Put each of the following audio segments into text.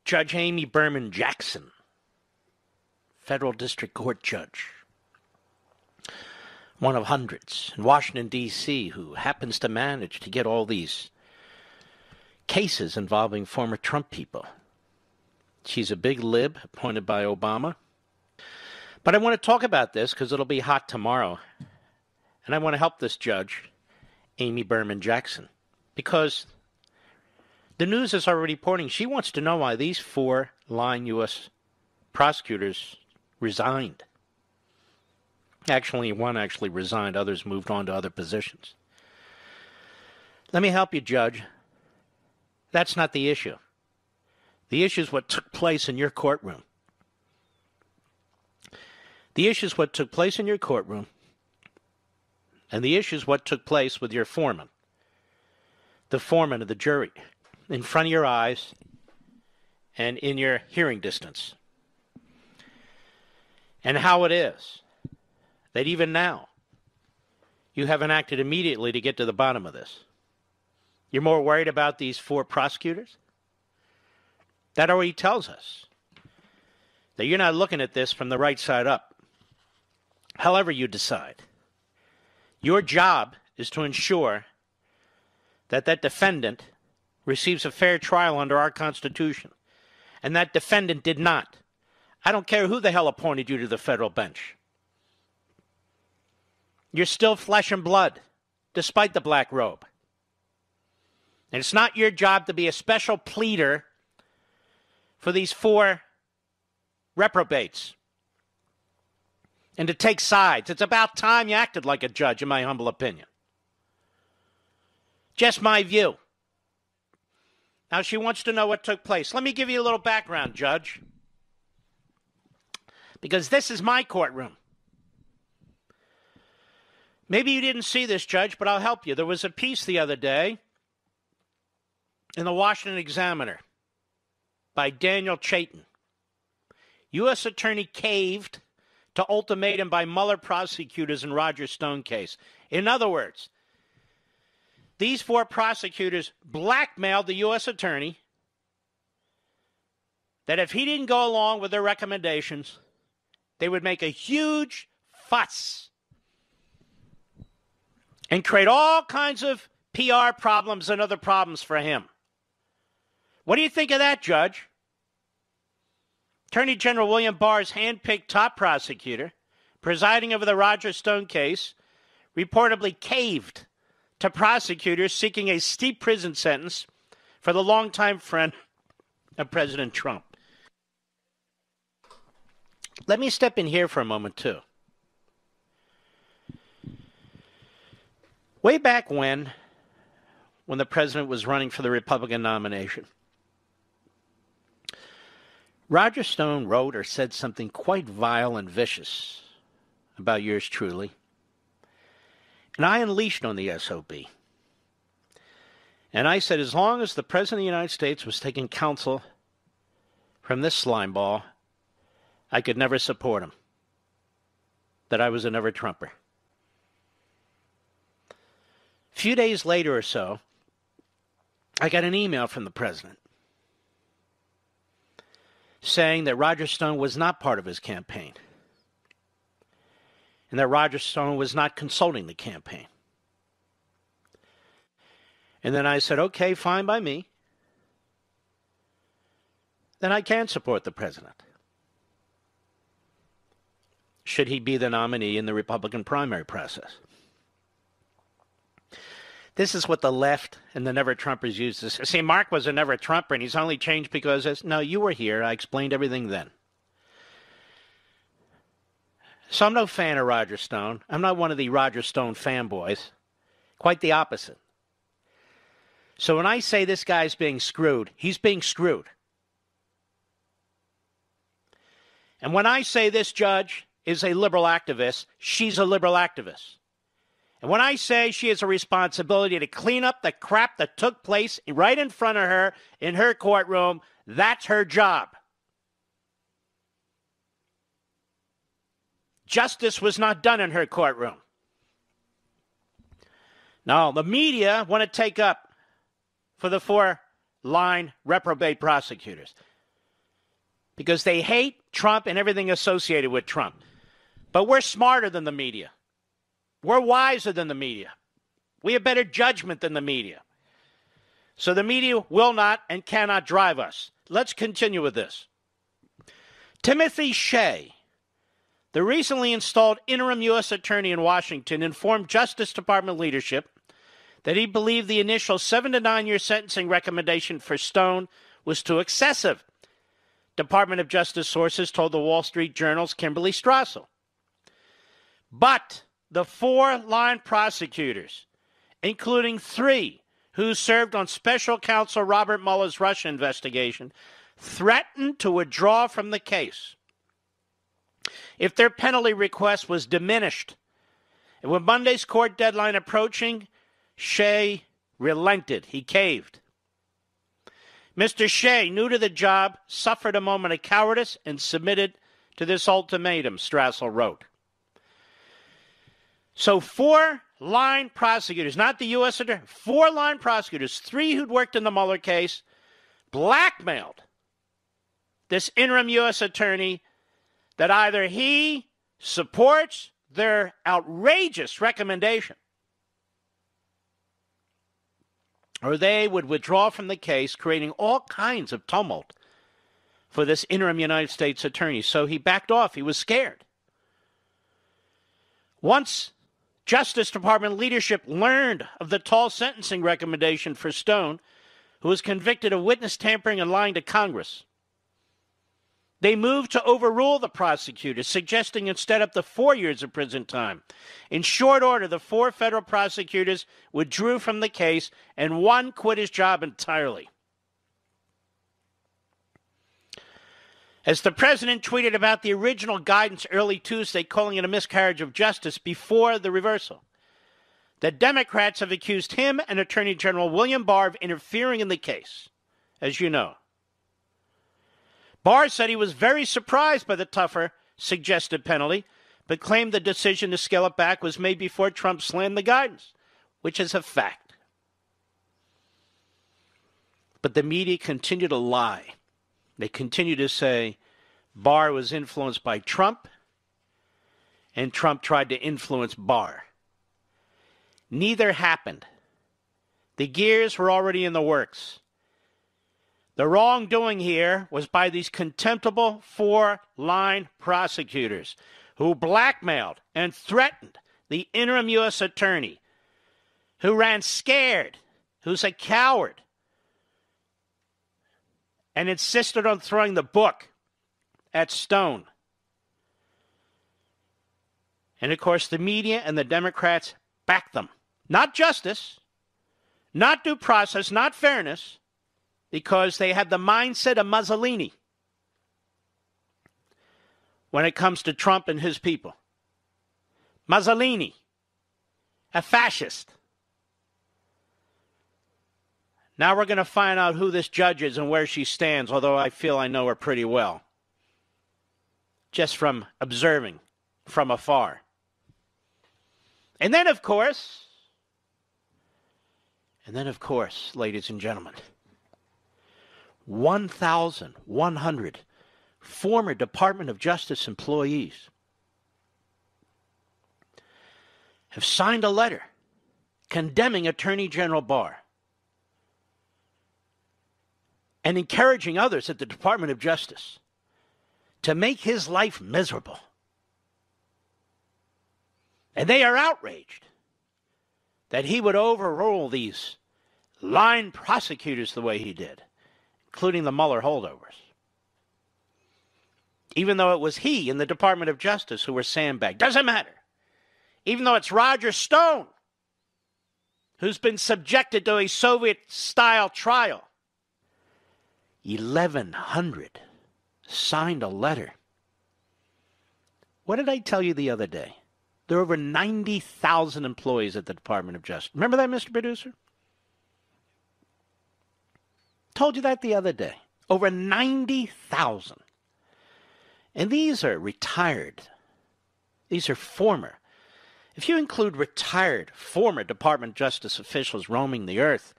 Judge Amy Berman Jackson, federal district court judge, one of hundreds in Washington, D.C., who happens to manage to get all these cases involving former Trump people. She's a big lib appointed by Obama. But I want to talk about this because it'll be hot tomorrow. And I want to help this judge, Amy Berman Jackson, because the news is already reporting she wants to know why these 4 lying U.S. prosecutors resigned. Actually, one actually resigned. Others moved on to other positions. Let me help you, Judge. That's not the issue. The issue is what took place in your courtroom. The issue is what took place in your courtroom. And the issue is what took place with your foreman, the foreman of the jury, in front of your eyes and in your hearing distance. And how it is that even now you haven't acted immediately to get to the bottom of this. You're more worried about these 4 prosecutors? That already tells us that you're not looking at this from the right side up. However you decide, your job is to ensure that that defendant receives a fair trial under our Constitution. And that defendant did not. I don't care who the hell appointed you to the federal bench. You're still flesh and blood, despite the black robe. And it's not your job to be a special pleader for these 4 reprobates and to take sides. It's about time you acted like a judge, in my humble opinion. Just my view. Now, she wants to know what took place. Let me give you a little background, Judge, because this is my courtroom. Maybe you didn't see this, Judge, but I'll help you. There was a piece the other day in the Washington Examiner by Daniel Chaitin. U.S. attorney caved to ultimatum by Mueller prosecutors in Roger Stone case. In other words, these 4 prosecutors blackmailed the U.S. attorney that if he didn't go along with their recommendations, they would make a huge fuss and create all kinds of PR problems and other problems for him. What do you think of that, Judge? Attorney General William Barr's handpicked top prosecutor, presiding over the Roger Stone case, reportedly caved to prosecutors seeking a steep prison sentence for the longtime friend of President Trump. Let me step in here for a moment, too. Way back when the president was running for the Republican nomination, Roger Stone wrote or said something quite vile and vicious about yours truly. And I unleashed on the SOB. And I said, as long as the President of the United States was taking counsel from this slimeball, I could never support him. That I was a never Trumper. A few days later or so, I got an email from the president saying that Roger Stone was not part of his campaign and that Roger Stone was not consulting the campaign. And then I said, okay, fine by me. Then I can support the president, should he be the nominee in the Republican primary process. This is what the left and the never-Trumpers use to say. See, Mark was a never-Trumper, and he's only changed because, no, you were here. I explained everything then. So I'm no fan of Roger Stone. I'm not one of the Roger Stone fanboys. Quite the opposite. So when I say this guy's being screwed, he's being screwed. And when I say this judge is a liberal activist, she's a liberal activist. And when I say she has a responsibility to clean up the crap that took place right in front of her in her courtroom, that's her job. Justice was not done in her courtroom. Now, the media want to take up for the 4 lying reprobate prosecutors. because they hate Trump and everything associated with Trump. But we're smarter than the media. We're wiser than the media. We have better judgment than the media. So the media will not and cannot drive us. Let's continue with this. Timothy Shea, the recently installed interim U.S. attorney in Washington, informed Justice Department leadership that he believed the initial 7 to 9 year sentencing recommendation for Stone was too excessive. Department of Justice sources told the Wall Street Journal's Kimberly Strassel. But the 4 line prosecutors, including 3 who served on special counsel Robert Mueller's Russia investigation, threatened to withdraw from the case if their penalty request was diminished. And with Monday's court deadline approaching, Shea relented. He caved. Mr. Shea, new to the job, suffered a moment of cowardice and submitted to this ultimatum, Strassel wrote. So 4 line prosecutors, not the U.S. attorney, 4 line prosecutors, 3 who'd worked in the Mueller case, blackmailed this interim U.S. attorney that either he supports their outrageous recommendation or they would withdraw from the case, creating all kinds of tumult for this interim United States attorney. So he backed off. He was scared. Once Justice Department leadership learned of the tall sentencing recommendation for Stone, who was convicted of witness tampering and lying to Congress, they moved to overrule the prosecutors, suggesting instead up to 4 years of prison time. In short order, the 4 federal prosecutors withdrew from the case, and 1 quit his job entirely. As the president tweeted about the original guidance early Tuesday, calling it a miscarriage of justice before the reversal, the Democrats have accused him and Attorney General William Barr of interfering in the case, as you know. Barr said he was very surprised by the tougher suggested penalty, but claimed the decision to scale it back was made before Trump slammed the guidance, which is a fact. But the media continue to lie. They continue to say Barr was influenced by Trump, and Trump tried to influence Barr. Neither happened. The gears were already in the works. The wrongdoing here was by these contemptible 4 line prosecutors who blackmailed and threatened the interim U.S. attorney, who ran scared, who's a coward, and insisted on throwing the book at Stone. And, of course, the media and the Democrats backed them. Not justice, not due process, not fairness, because they have the mindset of Mussolini when it comes to Trump and his people. Mussolini, a fascist. Now we're going to find out who this judge is and where she stands, although I feel I know her pretty well, just from observing from afar. And then, of course, ladies and gentlemen, 1,100 former Department of Justice employees have signed a letter condemning Attorney General Barr and encouraging others at the Department of Justice to make his life miserable. And they are outraged that he would overrule these line prosecutors the way he did, including the Mueller holdovers. Even though it was he in the Department of Justice who were sandbagged. Doesn't matter. Even though it's Roger Stone who's been subjected to a Soviet-style trial. 1,100 signed a letter. What did I tell you the other day? There are over 90,000 employees at the Department of Justice. Remember that, Mr. Producer? Told you that the other day. Over 90,000. And these are retired. These are former. If you include retired former Department of Justice officials roaming the earth,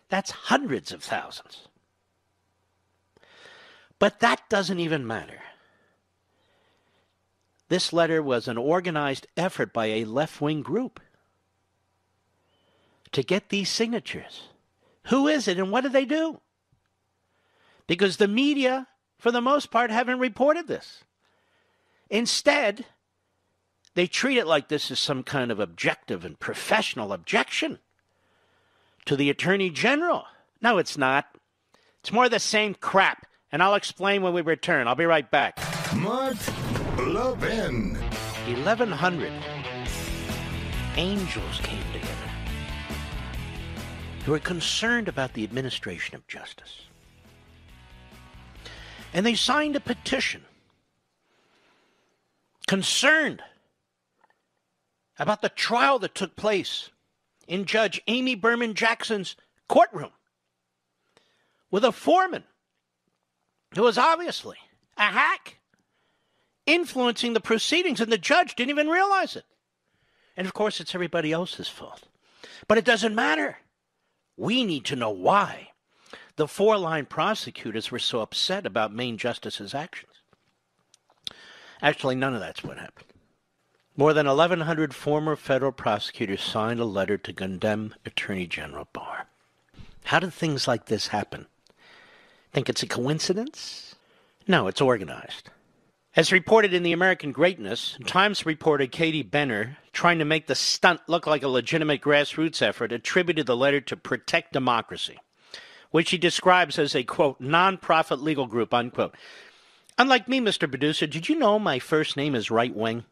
that's hundreds of thousands. But that doesn't even matter. This letter was an organized effort by a left-wing group to get these signatures. Who is it and what did they do? Because the media, for the most part, haven't reported this. Instead, they treat it like this is some kind of objective and professional objection to the Attorney General. No, it's not. It's more the same crap, and I'll explain when we return. I'll be right back. Mark Levin. 1,100 angels came together who were concerned about the administration of justice. And they signed a petition concerned about the trial that took place in Judge Amy Berman Jackson's courtroom with a foreman who was obviously a hack influencing the proceedings, and the judge didn't even realize it. And of course, it's everybody else's fault. But it doesn't matter. We need to know why the four-line prosecutors were so upset about Maine Justice's actions. Actually, none of that's what happened. More than 1,100 former federal prosecutors signed a letter to condemn Attorney General Barr. How did things like this happen? Think it's a coincidence? No, it's organized. As reported in the American Greatness, Times reporter Katie Benner, trying to make the stunt look like a legitimate grassroots effort, attributed the letter to Protect Democracy, which he describes as a, quote, non-profit legal group, unquote. Unlike me, Mr. Producer, did you know my first name is Right Wing?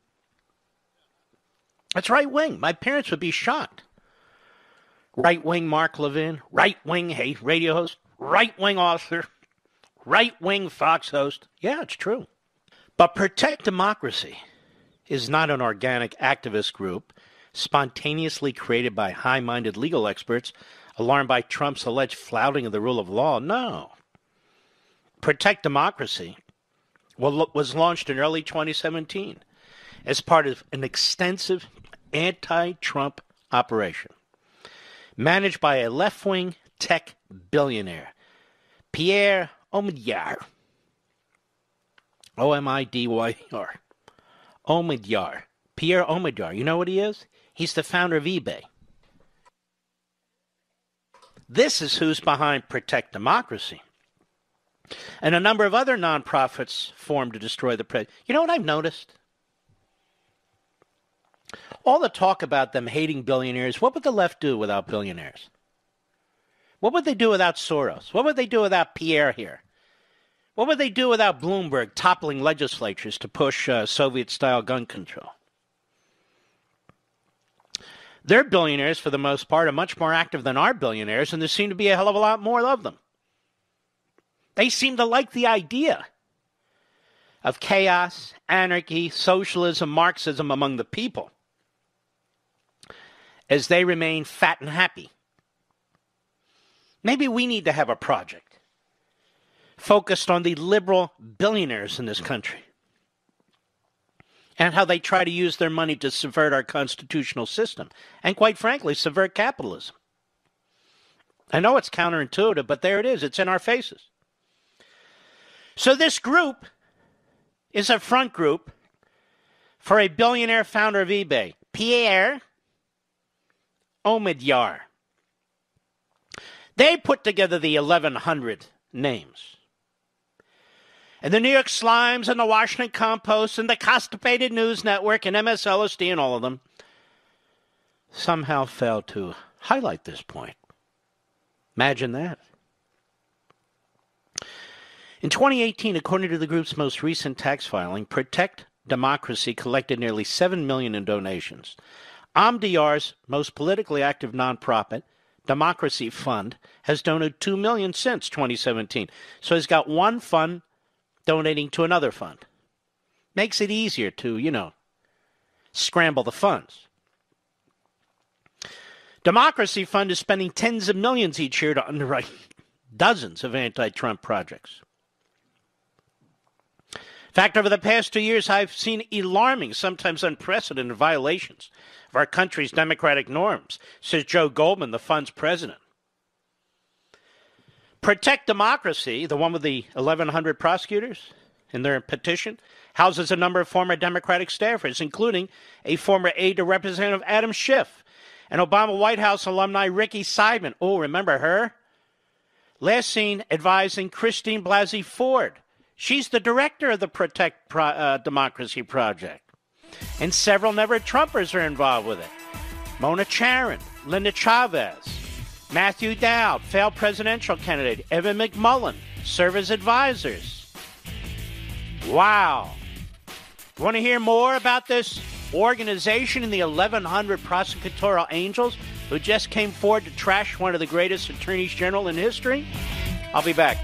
That's Right Wing. My parents would be shocked. Right Wing Mark Levin, Right Wing radio host, Right Wing author, Right Wing Fox host. Yeah, it's true. But Protect Democracy is not an organic activist group spontaneously created by high-minded legal experts alarmed by Trump's alleged flouting of the rule of law. No. Protect Democracy was launched in early 2017 as part of an extensive anti-Trump operation managed by a left-wing tech billionaire, Pierre Omidyar. O-M-I-D-Y-R. Omidyar. Pierre Omidyar. You know what he is? He's the founder of eBay. This is who's behind Protect Democracy. And a number of other nonprofits formed to destroy the press. You know what I've noticed? All the talk about them hating billionaires, what would the left do without billionaires? What would they do without Soros? What would they do without Pierre here? What would they do without Bloomberg toppling legislatures to push Soviet-style gun control? Their billionaires, for the most part, are much more active than our billionaires, and there seem to be a hell of a lot more of them. They seem to like the idea of chaos, anarchy, socialism, Marxism among the people as they remain fat and happy. Maybe we need to have a project focused on the liberal billionaires in this country and how they try to use their money to subvert our constitutional system and, quite frankly, subvert capitalism. I know it's counterintuitive, but there it is. It's in our faces. So this group is a front group for a billionaire founder of eBay, Pierre Omidyar. They put together the 1,100 names. And the New York Slimes and the Washington Compost and the Constipated News Network and MSLSD and all of them somehow failed to highlight this point. Imagine that. In 2018, according to the group's most recent tax filing, Protect Democracy collected nearly $7 million in donations. Omidyar's most politically active nonprofit, Democracy Fund, has donated $2 million since 2017. So he's got one fund donating to another fund. Makes it easier to, scramble the funds. Democracy Fund is spending tens of millions each year to underwrite dozens of anti-Trump projects. In fact, over the past 2 years, I've seen alarming, sometimes unprecedented violations of our country's democratic norms, says Joe Goldman, the fund's president. Protect Democracy, the one with the 1,100 prosecutors in their petition, houses a number of former Democratic staffers, including a former aide to Representative Adam Schiff, and Obama White House alumni Ricky Seidman. Oh, remember her? Last seen advising Christine Blasey Ford. She's the director of the Protect Democracy Project. And several never-Trumpers are involved with it. Mona Charen, Linda Chavez, Matthew Dowd, failed presidential candidate, Evan McMullen, serve as advisors. Wow. Want to hear more about this organization and the 1,100 prosecutorial angels who just came forward to trash one of the greatest attorneys general in history? I'll be back.